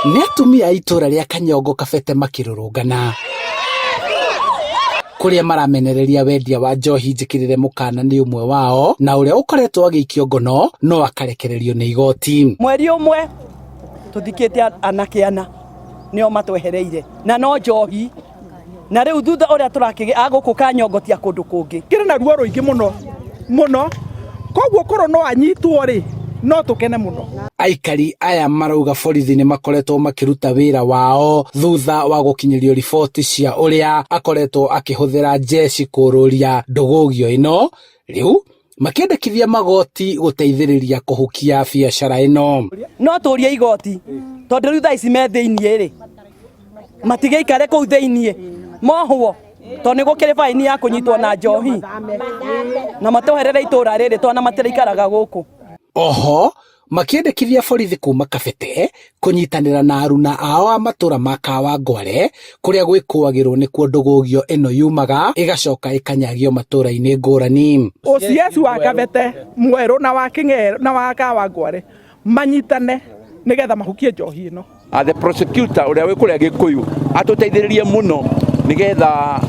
Nĩ atumia a itũra rĩa Kanyongo Kabete makĩrũrũngana kũrĩa maramenereria wendia wa njohi njĩkĩrĩre mũkana nĩ ũmwe wao na ũrĩa ũkoretwo agĩikio ngono no akarekererio nĩ igoti. Mweri ũmwe tũthikĩte anake ana nĩo matwehereire na no njohi na rĩu thutha ũrĩa tũrakĩgĩa gũkũ Kanyongo tia kũndũ kũngĩ kĩrĩ na ruo rũingĩ mũno koguo korwo no anyitwo rĩ no tũkene mũno. Aikari aya marauga borithi nĩ makoretwo makĩruta wĩra wao thutha wa gũkinyĩrio riboti cia ũrĩa akoretwo akĩhũthĩra jeshi kũrũria ndũgũgio ĩno, rĩu makĩendekithia magoti gũteithĩrĩria kũhukia biacara ĩno. No tũrie igoti tondũ rĩu thaa ici me thĩiniĩ rĩ matigĩikare kũu thĩiniĩ mohwo tondũ nĩ gũkĩrĩ faini ya kũnyitwo na njohi na matweherere itũra rĩrĩ twana matiraikaraga gũkũ. Oho makĩendekithia borithi kuma Kabete kũnyitanĩra na aruna ao a matũra ma Kawangware kũrĩa gwĩkũagĩrwo nĩkuo ndũgũgio ĩno yumaga ĩgacoka ĩkanyagio matũra-inĩ ngũrani. OCS wa Kabete mwerũ na wa Kĩng'ero na wa Kawangware manyitane nĩgetha mahukie njohi ĩno. The prosecutor ũrĩa wĩ kũrĩa Gĩkũyũ atũteithĩrĩrie mũno nĩgetha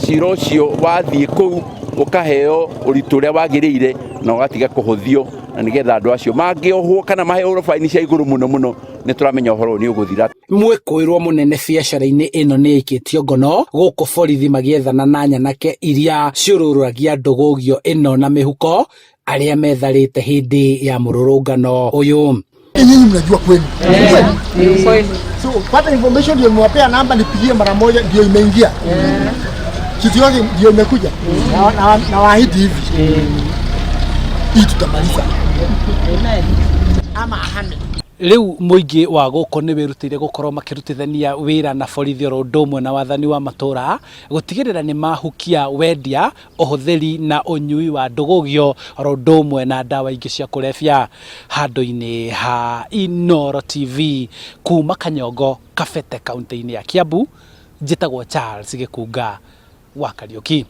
cira ũcio wathiĩ kũu ũkaheo ũritũ ũrĩa wagĩrĩire na ũgatiga kũhũthio na nĩgetha andũ acio mangĩohwo kana maheo faini cia igũrũ mũno nĩ tũramenya ũhoro nĩ ũgũthira. Mwĩkũĩrwo mũnene biacara-inĩ ĩno nĩ ĩikĩtio ngono gũkũ borithi magĩethana na nyanake iria ciũrũragia ndũgũgio ĩno na mĩhuko arĩa metharĩte hĩndĩ ya mũrũrũngano ũyũ. Nyinyi mnajua kweli. So pata information ndio mwapea namba nipigie mara moja ndio imeingia. Kitu yote ndio imekuja. Na waahidi hivi. Hii tutamaliza. Ama ahame. Rĩu mũingĩ wa gũkũ nĩ wĩrutĩire gũkorwo makĩrutithania wĩra na borithi oro ũndũ ũmwe na wathani wa matũra gũtigĩrĩra nĩ mahukia wendia, ũhũthĩri na ũnyui wa ndũgũgio oro ũndũ ũmwe na ndawa ingĩ cia kũrebia. Handũ-inĩ ha Inooro TV kuma Kanyongo Kabete kaunti-inĩ ya Kiambu, njĩtagwo Charles Gĩkunga wa Kariũki.